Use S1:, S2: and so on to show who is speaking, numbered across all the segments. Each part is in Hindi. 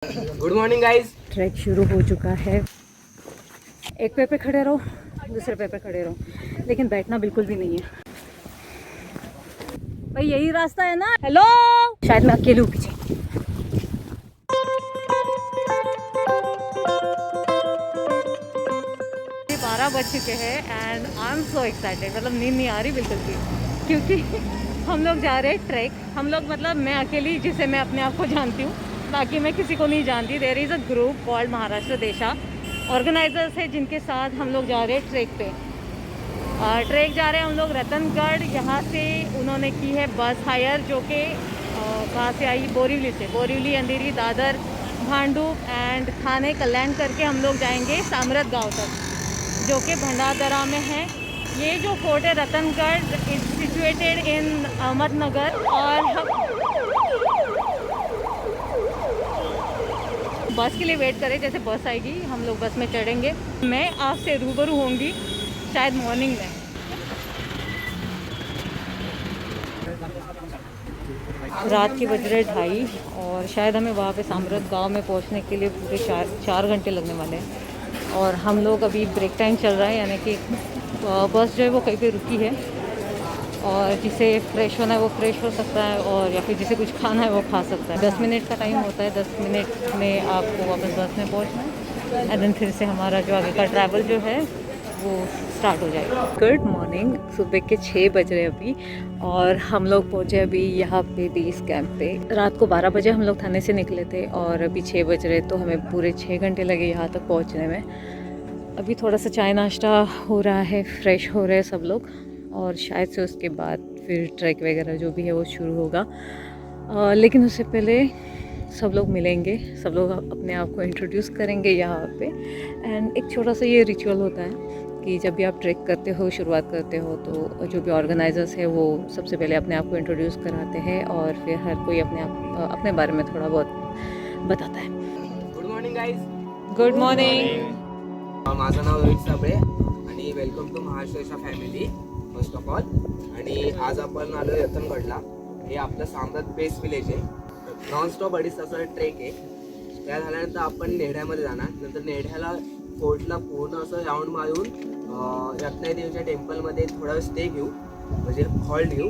S1: Good morning guys.
S2: ट्रैक शुरू हो चुका है। एक पैर पे खड़े रहो, दूसरे पैर पे खड़े रहो, लेकिन बैठना बिल्कुल भी नहीं है। भाई यही रास्ता है ना? हेलो, शायद मैं अकेली हूँ पीछे। 12 बज चुके हैं and I am so excited. मतलब नींद नहीं आ रही बिल्कुल भी, क्योंकि हम लोग जा रहे हैं ट्रैक। हम लोग मतलब मैं अकेली, जिसे मैं अपने आप को जानती हूँ, बाकी मैं किसी को नहीं जानती। There is a group called Maharashtra Desha, organisers है जिनके साथ हम लोग जा रहे हैं ट्रैक पे। ट्रैक जा रहे हैं हम लोग रतनगढ़। यहाँ से उन्होंने की है बस हायर, जो कि कहाँ से आई? बोरीवली से। बोरीवली, अंधेरी, दादर, भांडुप एंड थाने, कल्याण करके हम लोग जाएंगे सामरत गांव तक, जो कि भंडारदरा में है। ये जो फोर्ट है Ratangarh is situated in Ahmednagar. और बस के लिए वेट करें, जैसे बस आएगी हम लोग बस में चढ़ेंगे। मैं आपसे रूबरू होंगी शायद मॉर्निंग में। रात के बज रहे 2:30 और शायद हमें वहाँ पे सामरत गांव में पहुँचने के लिए पूरे 4 घंटे लगने वाले हैं। और हम लोग अभी ब्रेक टाइम चल रहा है, यानी कि बस जो है वो कहीं पे रुकी है, और जिसे फ्रेश होना है वो फ्रेश हो सकता है, और या फिर जिसे कुछ खाना है वो खा सकता है। 10 मिनट का टाइम होता है, 10 मिनट में आपको वापस बस में पहुँचना है एंड देन फिर से हमारा जो आगे का ट्रैवल जो है वो स्टार्ट हो जाएगा। Good morning. सुबह के 6 बज रहे अभी, और हम लोग पहुँचे अभी यहाँ पे बेस कैंप पे। रात को 12 बजे हम लोग थाने से निकले थे और अभी 6 बज रहे, तो हमें पूरे 6 घंटे लगे यहाँ तक पहुँचने में। अभी थोड़ा सा चाय नाश्ता हो रहा है, फ्रेश हो रहे हैं सब लोग, और शायद से उसके बाद फिर ट्रैक वगैरह जो भी है वो शुरू होगा। लेकिन उससे पहले सब लोग मिलेंगे, सब लोग अपने आप को इंट्रोड्यूस करेंगे यहाँ पे। एंड एक छोटा सा ये रिचुअल होता है कि जब भी आप ट्रैक करते हो, शुरुआत करते हो, तो जो भी ऑर्गेनाइजर्स है वो सबसे पहले अपने आप को इंट्रोड्यूस कराते हैं, और फिर हर कोई अपने बारे में थोड़ा बहुत बताता है।
S1: Good morning guys.
S2: Good morning.
S1: माझं नाव रोहित साबळे आणि welcome to Maharashtra family first of all. आणि आज आपण आलो रतनगडला। हे आपलं सामरत बेस विलेज आहे। नॉन स्टॉप 2.5 तासाचा ट्रेक आहे। त्या झाल्यानंतर आपण नेढ्यामध्ये जाणार। नंतर नेढ्याला फोर्टला पूर्ण असं राऊंड मारून रत्नागिरी देवीच्या टेम्पलमध्ये थोडा वेळ स्टे घेऊ, म्हणजे हॉल्ट घेऊ।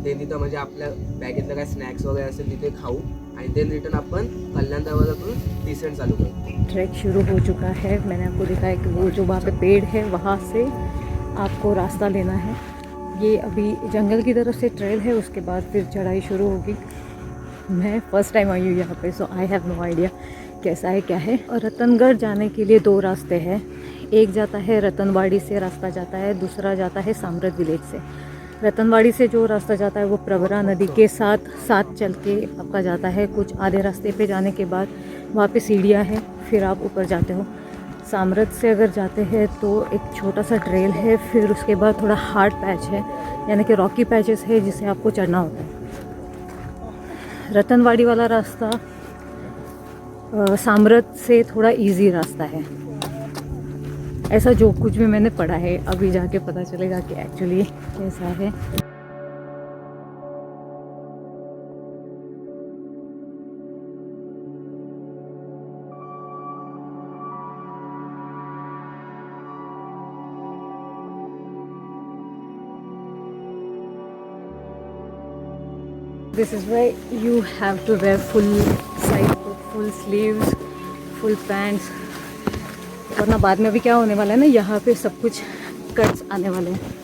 S1: ते तिथं म्हणजे आपल्या बॅगेतलं काय स्नॅक्स वगैरे असेल तिथे खाऊ, आणि देन रिटर्न अपन कल्याण दरवाजातून डिसेंट चालू करू।
S2: ट्रैक शुरू हो चुका है। मैंने आपको दिखाया कि वो जो वहाँ पे पेड़ है वहाँ से आपको रास्ता लेना है। ये अभी जंगल की तरफ से ट्रेल है, उसके बाद फिर चढ़ाई शुरू होगी। मैं फ़र्स्ट टाइम आई हूँ यहाँ पे, सो आई हैव नो आइडिया कैसा है क्या है। और रतनगढ़ जाने के लिए 2 रास्ते हैं। एक जाता है रतनवाड़ी से रास्ता जाता है, दूसरा जाता है सामरत विलेज से। रतनवाड़ी से जो रास्ता जाता है वो प्रवरा नदी के साथ चल के आपका जाता है। कुछ आधे रास्ते पे जाने के बाद वहाँ पे सीढ़ियाँ हैं, फिर आप ऊपर जाते हो। सामरत से अगर जाते हैं तो एक छोटा सा ट्रेल है, फिर उसके बाद थोड़ा हार्ड पैच है, यानी कि रॉकी पैचेस है जिसे आपको चढ़ना होता है। रतनवाड़ी वाला रास्ता सामरत से थोड़ा इजी रास्ता है, ऐसा जो कुछ भी मैंने पढ़ा है। अभी जाके पता चलेगा कि एक्चुअली कैसा है। This is where you have to wear full sleeves, full pants, वरना बाद में अभी क्या होने वाला है ना, यहाँ पे सब कुछ कट्स आने वाले हैं।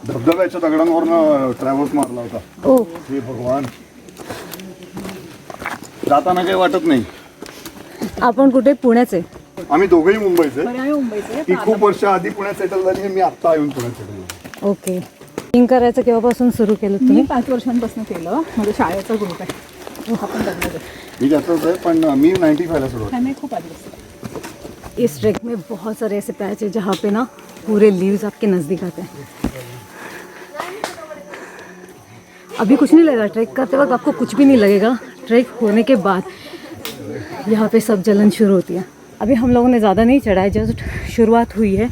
S3: धबधब्याच्या दगडांवरनं ट्रॅव्हल्स मारला होता।
S2: ओ,
S3: हे भगवान, जाताना काही वाटत नाही।
S2: आपण कुठे? पुण्याचे?
S3: आम्ही दोघेही मुंबईचे।
S2: मुंबईचे।
S3: ती खूप वर्ष आधी पुण्यात सेटल झाली आहे, मी आत्ता येऊन पुण्यात सेटल झालो।
S2: ओके. ट्रेकिंग करायचं केव्हापासून सुरू केलं तुम्ही?
S4: 5 वर्षांपासून केलं। माझ्या शाळेचा ग्रुप आहे, आपण बघणार।
S3: मी त्यातच आहे, पण मी 95 ला सुरुवात।
S4: त्याने खूप आधी।
S2: इस ट्रैक में बहुत सारे ऐसे पैच है जहाँ पे ना पूरे लीव्स आपके नज़दीक आते हैं। अभी कुछ नहीं लगेगा, ट्रैक करते वक्त आपको कुछ भी नहीं लगेगा। ट्रैक होने के बाद यहाँ पे सब जलन शुरू होती है। अभी हम लोगों ने ज़्यादा नहीं चढ़ा है, जस्ट शुरुआत हुई है।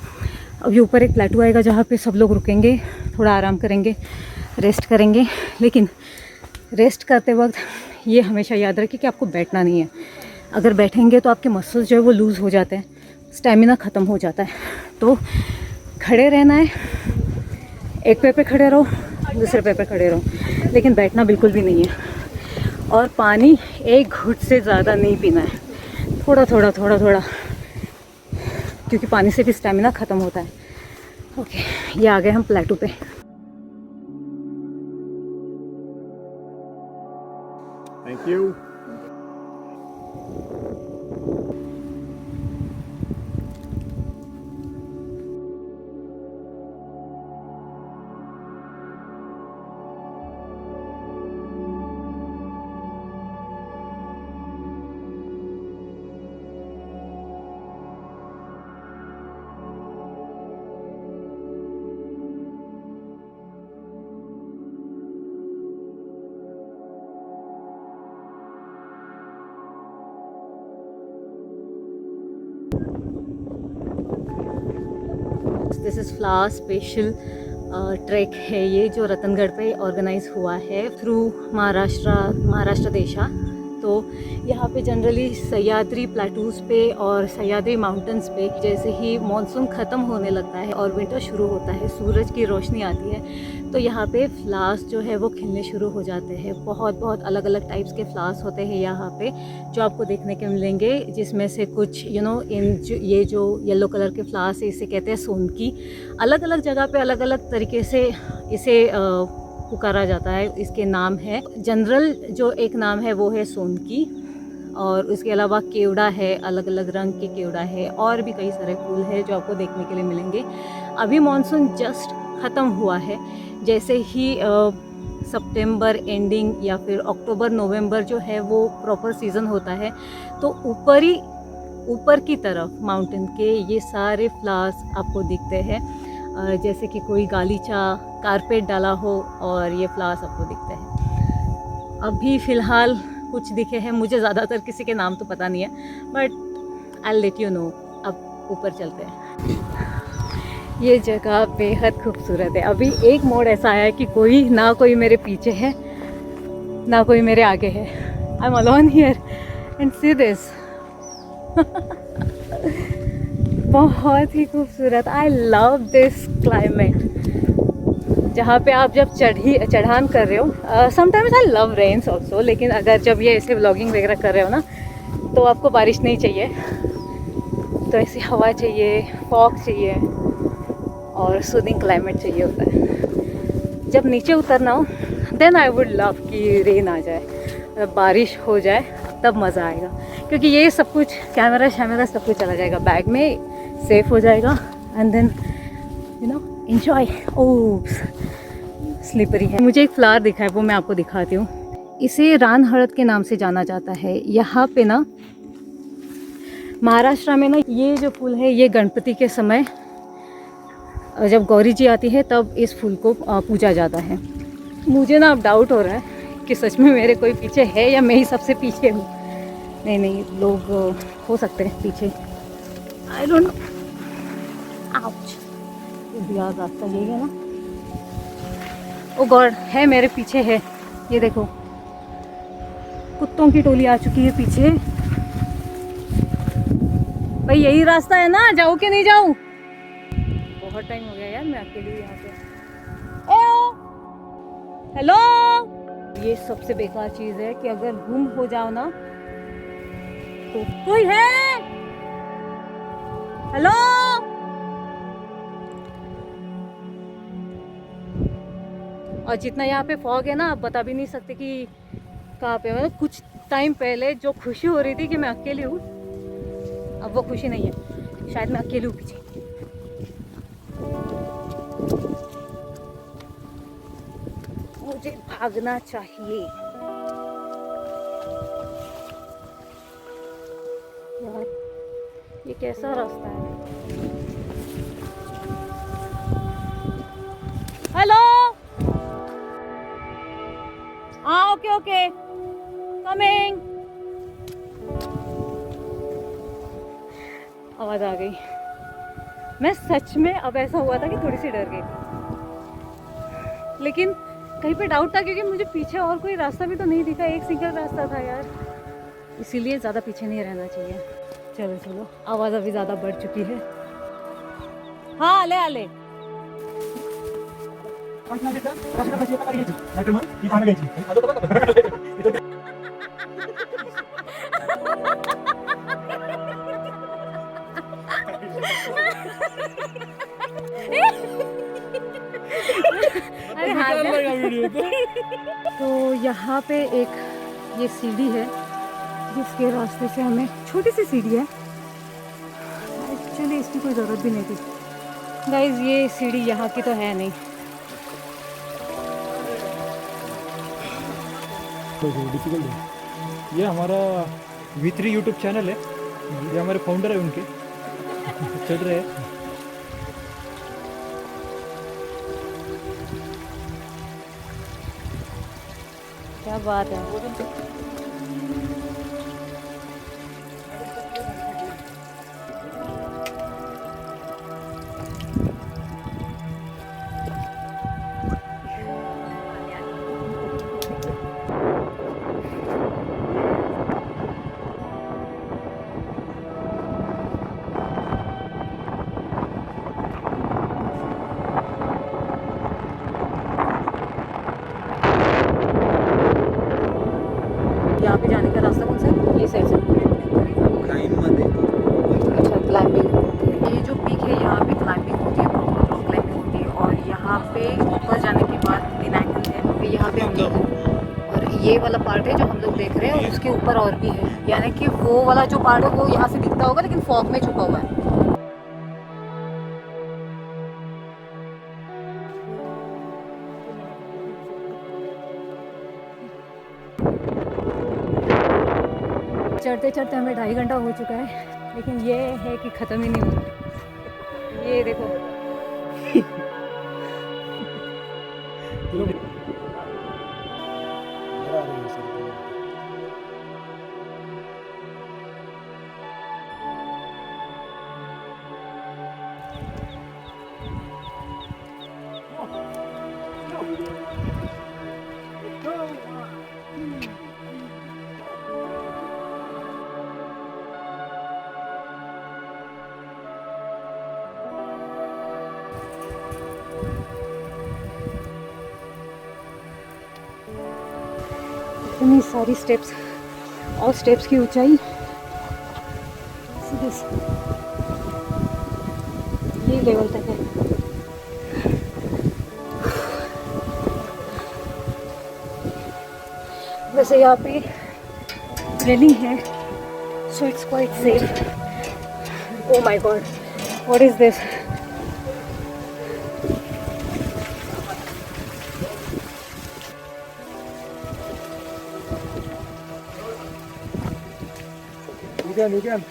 S2: अभी ऊपर एक प्लेटू आएगा जहाँ पे सब लोग रुकेंगे, थोड़ा आराम करेंगे, रेस्ट करेंगे। लेकिन रेस्ट करते वक्त ये हमेशा याद रखें कि आपको बैठना नहीं है। अगर बैठेंगे तो आपके मसल्स जो है वो लूज़ हो जाते हैं, स्टेमिना ख़त्म हो जाता है। तो खड़े रहना है, एक पैर पे खड़े रहो, दूसरे पैर पे खड़े रहो, लेकिन बैठना बिल्कुल भी नहीं है। और पानी एक घुट से ज़्यादा नहीं पीना है, थोड़ा थोड़ा थोड़ा थोड़ा, क्योंकि पानी से भी स्टेमिना ख़त्म होता है। ओके, ये आ गए हम प्लेटू पे।
S3: Thank you.
S2: This is flower special track है ये, जो रतनगढ़ पे ऑर्गेनाइज हुआ है थ्रू महाराष्ट्र देशा। तो यहाँ पे जनरली सह्याद्री प्लेटूज़ पे और सह्याद्री माउंटेन्स पे जैसे ही मॉनसून ख़त्म होने लगता है और विंटर शुरू होता है, सूरज की रोशनी आती है, तो यहाँ पे फ्लावर्स जो है वो खिलने शुरू हो जाते हैं। बहुत बहुत अलग अलग टाइप्स के फ्लावर्स होते हैं यहाँ पे जो आपको देखने के मिलेंगे, जिसमें से कुछ ये जो येलो कलर के फ्लावर्स है, इसे कहते हैं सोनकी। अलग अलग जगह पे अलग अलग तरीके से इसे पुकारा जाता है। इसके नाम है, जनरल जो एक नाम है वो है सोनकी, और उसके अलावा केवड़ा है, अलग अलग रंग के केवड़ा है, और भी कई सारे फूल हैं जो आपको देखने के लिए मिलेंगे। अभी मॉनसून जस्ट ख़त्म हुआ है, जैसे ही सितंबर एंडिंग या फिर अक्टूबर नवंबर जो है वो प्रॉपर सीज़न होता है, तो ऊपर की तरफ माउंटेन के ये सारे फ्लावर्स आपको दिखते हैं, जैसे कि कोई गालीचा कारपेट डाला हो और ये फ्लावर्स आपको दिखते हैं। अभी फ़िलहाल कुछ दिखे हैं, मुझे ज़्यादातर किसी के नाम तो पता नहीं है, but I let you know. अब ऊपर चलते हैं। ये जगह बेहद खूबसूरत है। अभी एक मोड़ ऐसा आया है कि कोई मेरे पीछे है, ना कोई मेरे आगे है। I am alone here and see this. बहुत ही खूबसूरत। आई लव दिस क्लाइमेट, जहाँ पे आप जब चढ़ान कर रहे हो। Sometimes I love rains also, लेकिन अगर जब ये ऐसे व्लॉगिंग वगैरह कर रहे हो ना, तो आपको बारिश नहीं चाहिए, तो ऐसी हवा चाहिए, फॉग चाहिए और सूदिंग क्लाइमेट चाहिए होता है। जब नीचे उतरना हो, देन आई वुड लव कि रेन आ जाए, बारिश हो जाए, तब मज़ा आएगा। क्योंकि ये सब कुछ कैमरा सब कुछ चला जाएगा बैग में, सेफ हो जाएगा, and then enjoy. Oh, slippery है। मुझे एक फ्लावर दिखा है, वो मैं आपको दिखाती हूँ। इसे रान हळद के नाम से जाना जाता है। यहाँ पे ना महाराष्ट्र में ना ये जो फूल है, ये गणपति के समय जब गौरी जी आती है तब इस फूल को पूजा जाता है। मुझे ना अब डाउट हो रहा है कि सच में मेरे कोई पीछे है या मैं ही सबसे पीछे हूँ। नहीं, लोग हो सकते हैं पीछे, आई डोंट नो। आउच, यार रास्ता यही है ना। ओ गॉड, है मेरे पीछे है, ये देखो कुत्तों की टोली आ चुकी है पीछे। भाई यही रास्ता है ना, जाऊँ कि नहीं जाऊँ? बहुत टाइम हो गया यार मैं अकेली हूँ यहाँ पे। ओ हेलो, ये सबसे बेकार चीज़ है कि अगर गुम हो जाओ ना तो कोई है। हेलो, और जितना यहाँ पे फॉग है ना, आप बता भी नहीं सकते कि कहाँ पे। मतलब कुछ टाइम पहले जो खुशी हो रही थी कि मैं अकेली हूँ, अब वो खुशी नहीं है। शायद मैं अकेली हूँ पीछे। मुझे भागना चाहिए यार, ये कैसा रास्ता है। Hello, okay coming. आवाज आ गई। मैं सच में अब ऐसा हुआ था कि थोड़ी सी डर गई थी, लेकिन कहीं पे डाउट था क्योंकि मुझे पीछे और कोई रास्ता भी तो नहीं दिखा, एक सिंगल रास्ता था यार, इसीलिए ज़्यादा पीछे नहीं रहना चाहिए। चलो चलो, आवाज़ अभी ज़्यादा बढ़ चुकी है। हाँ आले आले। अरे तो यहाँ पे एक ये सीढ़ी है जिसके रास्ते से हमें, छोटी सी सीढ़ी है एक्चुअली, इसकी कोई ज़रूरत भी नहीं थी गाइज। ये सीढ़ी यहाँ की तो है नहीं।
S5: तो डिफिकल्ट है। ये हमारा V3 यूट्यूब चैनल है, ये हमारे फाउंडर है उनके, चल रहे हैं।
S2: क्या बात है। यहाँ पे जाने का रास्ता कौन सा है? ये साइड से। अच्छा क्लाइंबिंग, ये जो पीक है यहाँ पे क्लाइंबिंग होती है, रॉक क्लाइंबिंग होती है। और यहाँ पे ऊपर जाने के बाद पिनाकल है, अभी यहाँ पे हम लोग हैं। और ये वाला पार्ट है जो हम लोग देख रहे हैं, और उसके ऊपर और भी है, यानी कि वो वाला जो पार्ट है वो यहाँ से दिखता होगा लेकिन फॉग में छुपा हुआ है। चढ़ते चढ़ते हमें 2.5 घंटा हो चुका है, लेकिन ये है कि ख़त्म ही नहीं हो रहा। ये देखो इतनी सारी स्टेप्स और स्टेप्स की ऊंचाई, सीधे से ये लेवल तक है। वैसे यहाँ पे रेलिंग है, so it's quite safe. Oh my God, what is this?
S5: You can.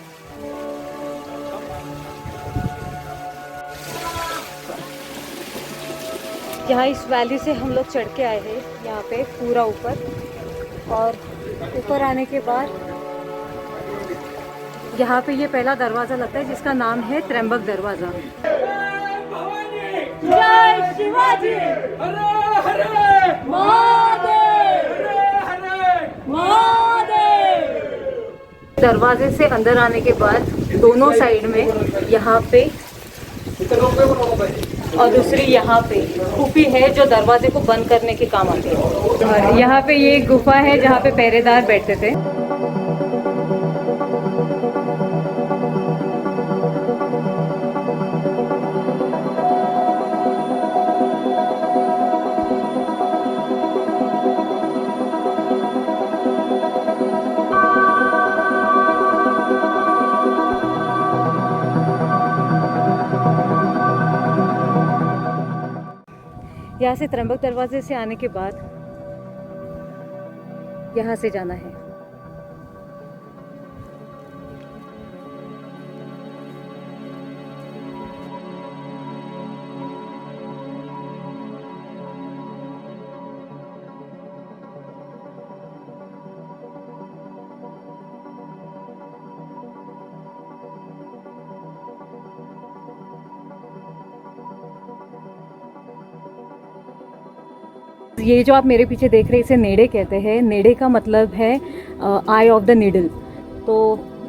S2: यहाँ इस वैली से हम लोग चढ़ के आए हैं यहाँ पे पूरा ऊपर, और ऊपर आने के बाद यहाँ पे ये पहला दरवाज़ा लगता है जिसका नाम है त्र्यंबक दरवाज़ा। जय शिवाजी, हरे हरे महादेव, हरे महादेव। दरवाजे से अंदर आने के बाद दोनों साइड में यहाँ पे और दूसरी यहाँ पे कुपी है जो दरवाजे को बंद करने के काम आती है। और यहाँ पे ये एक गुफा है जहाँ पे पहरेदार बैठते थे। यहाँ से त्र्यंबक दरवाजे से आने के बाद यहाँ से जाना है। ये जो आप मेरे पीछे देख रहे हैं इसे नेड़े कहते हैं। नेड़े का मतलब है आई ऑफ द नीडल। तो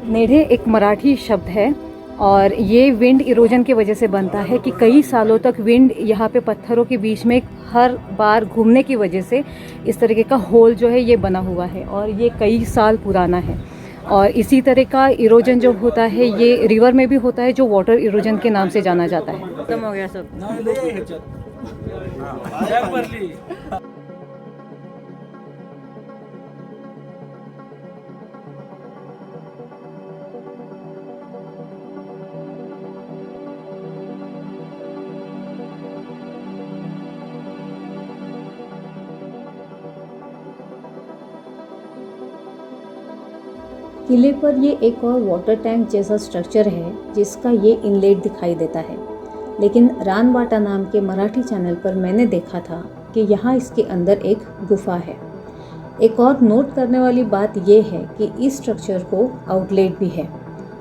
S2: नेड़े एक मराठी शब्द है और ये विंड इरोजन की वजह से बनता है कि कई सालों तक विंड यहाँ पे पत्थरों के बीच में हर बार घूमने की वजह से इस तरीके का होल जो है ये बना हुआ है और ये कई साल पुराना है। और इसी तरह का इरोजन जो होता है ये रिवर में भी होता है जो वाटर इरोजन के नाम से जाना जाता है। खत्म हो गया सब।
S6: किले पर ये एक और वाटर टैंक जैसा स्ट्रक्चर है जिसका ये इनलेट दिखाई देता है, लेकिन रानवाटा नाम के मराठी चैनल पर मैंने देखा था कि यहाँ इसके अंदर एक गुफा है। एक और नोट करने वाली बात ये है कि इस स्ट्रक्चर को आउटलेट भी है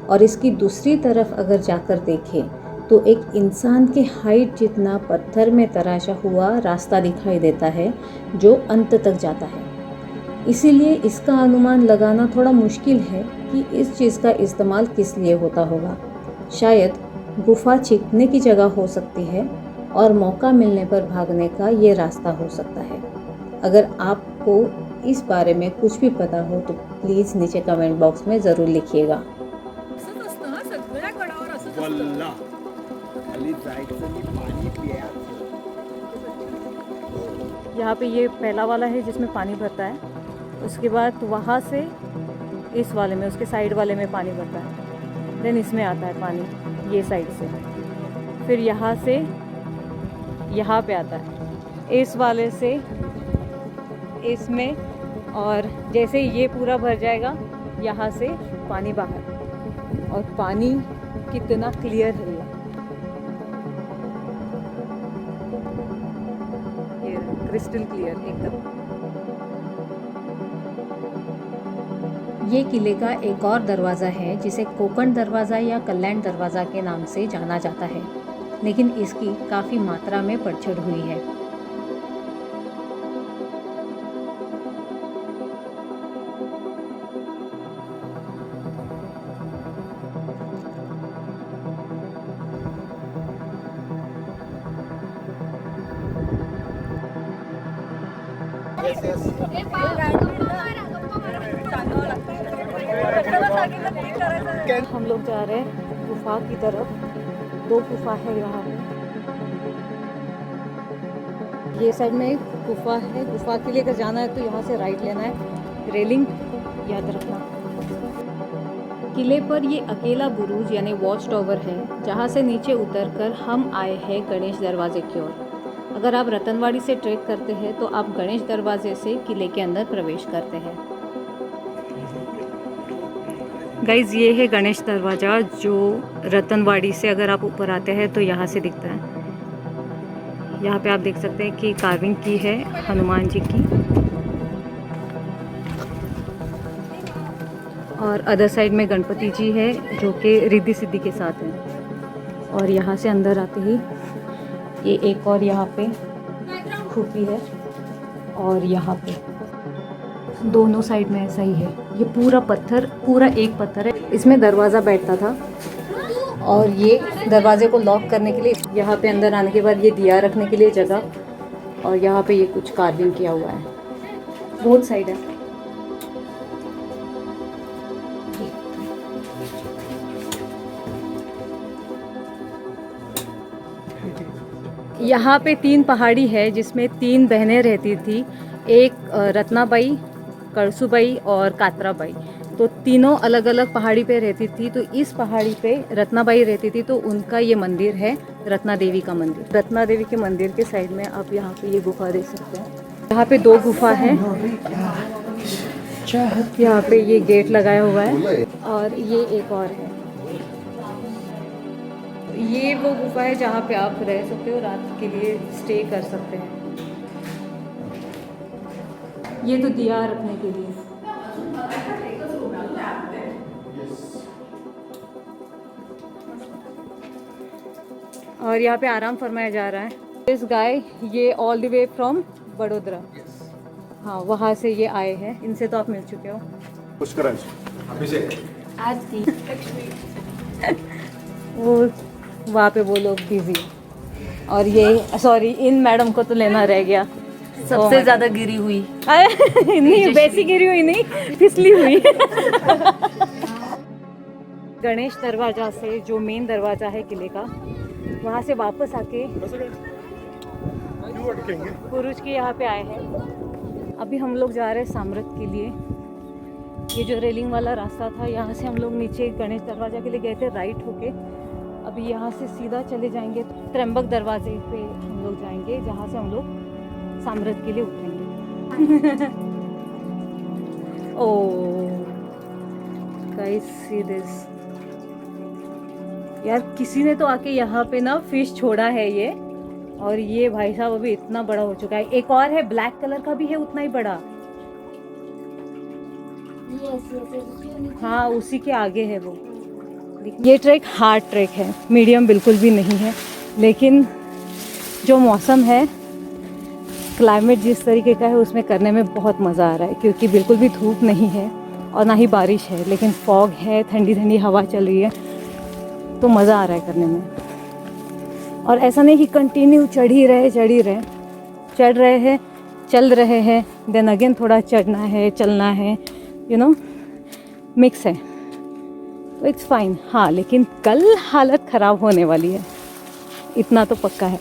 S6: और इसकी दूसरी तरफ अगर जाकर देखें तो एक इंसान के हाइट जितना पत्थर में तराशा हुआ रास्ता दिखाई देता है जो अंत तक जाता है। इसीलिए इसका अनुमान लगाना थोड़ा मुश्किल है कि इस चीज़ का इस्तेमाल किस लिए होता होगा। शायद गुफा छिपने की जगह हो सकती है और मौका मिलने पर भागने का ये रास्ता हो सकता है। अगर आपको इस बारे में कुछ भी पता हो तो प्लीज़ नीचे कमेंट बॉक्स में ज़रूर लिखिएगा।
S2: यहाँ पे ये पहला वाला है जिसमें पानी भरता है, उसके बाद वहाँ से इस वाले में, उसके साइड वाले में पानी भरता है, देन इसमें आता है पानी ये साइड से, फिर यहाँ से यहाँ पे आता है इस वाले से इसमें, और जैसे ये पूरा भर जाएगा यहाँ से पानी बाहर। और पानी कितना क्लियर है, ये क्रिस्टल क्लियर एकदम।
S6: ये किले का एक और दरवाज़ा है जिसे कोकण दरवाज़ा या कल्याण दरवाज़ा के नाम से जाना जाता है, लेकिन इसकी काफ़ी मात्रा में पड़छड़ हुई है।
S2: हम लोग जा रहे हैं गुफा की तरफ। 2 गुफा है यहाँ पे, ये साइड में एक गुफा है। गुफा के लिए अगर जाना है तो यहाँ से राइट लेना है, रेलिंग याद रखना।
S6: किले पर ये अकेला बुरुज यानी वॉच टावर है जहाँ से नीचे उतरकर हम आए हैं गणेश दरवाजे की ओर। अगर आप रतनवाड़ी से ट्रेक करते हैं तो आप गणेश दरवाजे से किले के अंदर प्रवेश करते हैं।
S2: गाइज ये है गणेश दरवाज़ा जो रतनवाड़ी से अगर आप ऊपर आते हैं तो यहाँ से दिखता है। यहाँ पे आप देख सकते हैं कि कार्विंग की है हनुमान जी की, और अदर साइड में गणपति जी है जो कि रिद्धि सिद्धि के साथ हैं। और यहाँ से अंदर आते ही ये एक और यहाँ पे खूबी है, और यहाँ पे दोनों साइड में ऐसा ही है। ये पूरा पत्थर, पूरा एक पत्थर है। इसमें दरवाज़ा बैठता था और ये दरवाजे को लॉक करने के लिए यहाँ पे अंदर आने के बाद ये दिया रखने के लिए जगह, और यहाँ पे ये कुछ कार्विंग किया हुआ है। बहुत साइड है। यहाँ पे 3 पहाड़ी है जिसमें 3 बहनें रहती थी, एक रत्नाबाई, करसूबाई और कात्राबाई। तो तीनों अलग अलग पहाड़ी पे रहती थी। तो इस पहाड़ी पे रत्नाबाई रहती थी, तो उनका ये मंदिर है रत्ना देवी का मंदिर। रत्ना देवी के मंदिर के साइड में आप यहाँ पे ये गुफा देख सकते हैं। यहाँ पे 2 गुफा है, यहाँ पे ये गेट लगाया हुआ है, और ये एक और है। ये वो गुफा है जहाँ पे आप रह सकते हो, रात के लिए स्टे कर सकते हैं। ये तो दिया रखने के लिए। और यहाँ पे आराम फरमाया जा रहा है। दिस गाय ये all the way from Vadodara. हाँ, वहाँ से ये आए हैं। इनसे तो आप मिल चुके हो।
S3: पुष्कराज
S2: वो वहाँ पे वो लोग बिजी, और ये सॉरी, इन मैडम को तो लेना रह गया।
S7: सबसे ज्यादा गिरी हुई
S2: नहीं, वैसी गिरी हुई नहीं, फिसली हुई। गणेश दरवाजा से, जो मेन दरवाजा है किले का, वहाँ से वापस आके पुरुष के यहाँ पे आए हैं। अभी हम लोग जा रहे हैं सामरत के लिए। ये जो रेलिंग वाला रास्ता था, यहाँ से हम लोग नीचे गणेश दरवाजा के लिए गए थे राइट होके। अभी यहाँ से सीधा चले जाएंगे त्र्यंबक दरवाजे पे हम लोग जाएंगे, जहाँ से हम लोग सामरत के लिए उठेंगे। ओह गाइस, सी दिस। यार किसी ने तो आके यहाँ पे ना फिश छोड़ा है ये, और ये भाई साहब अभी इतना बड़ा हो चुका है। एक और है, ब्लैक कलर का भी है, उतना ही बड़ा। हाँ, उसी के आगे है वो। ये ट्रैक हार्ड ट्रैक है, मीडियम बिल्कुल भी नहीं है, लेकिन जो मौसम है, क्लाइमेट जिस तरीके का है, उसमें करने में बहुत मज़ा आ रहा है, क्योंकि बिल्कुल भी धूप नहीं है और ना ही बारिश है, लेकिन फॉग है, ठंडी ठंडी हवा चल रही है, तो मज़ा आ रहा है करने में। और ऐसा नहीं कि कंटिन्यू चढ़ रहे हैं, चल रहे हैं, देन अगेन थोड़ा चढ़ना है, चलना है, यू नो, मिक्स है, तो इट्स फाइन। हाँ, लेकिन कल हालत ख़राब होने वाली है, इतना तो पक्का है।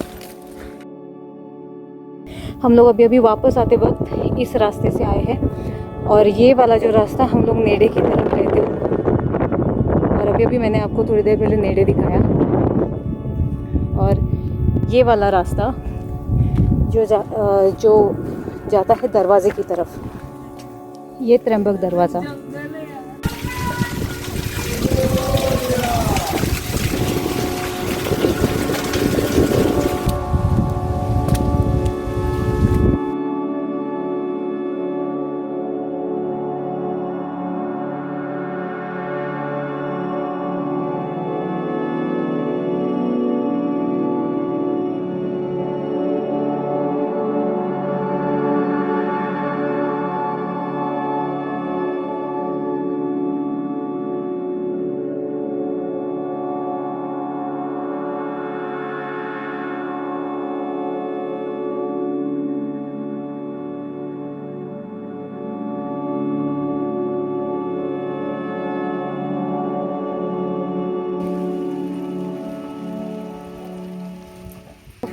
S2: हम लोग अभी वापस आते वक्त इस रास्ते से आए हैं, और ये वाला जो रास्ता, हम लोग नेड़े की तरफ गए थे, और अभी मैंने आपको थोड़ी देर पहले नेड़े दिखाया। और ये वाला रास्ता जो जाता है दरवाजे की तरफ, ये त्र्यंबक दरवाज़ा।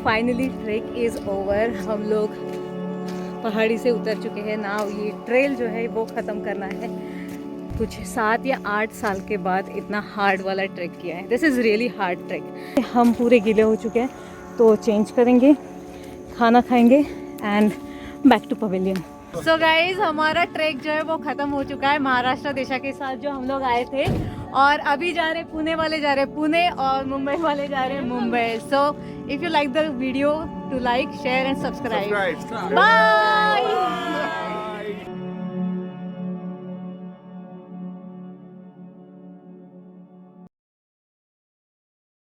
S2: Finally trek is over. हम लोग पहाड़ी से उतर चुके हैं। नाउ ये ट्रेल जो है वो ख़त्म करना है। कुछ 7 या 8 साल के बाद इतना हार्ड वाला ट्रैक किया है। This is really hard track. हम पूरे गीले हो चुके हैं, तो चेंज करेंगे, खाना खाएंगे and back to pavilion. So guys, हमारा ट्रैक जो है वो ख़त्म हो चुका है। महाराष्ट्र देशा के साथ जो हम लोग आए थे, और अभी जा रहे पुणे वाले जा रहे पुणे, और मुंबई वाले जा रहे Mumbai. So if you like the video, to like, share and subscribe. Bye.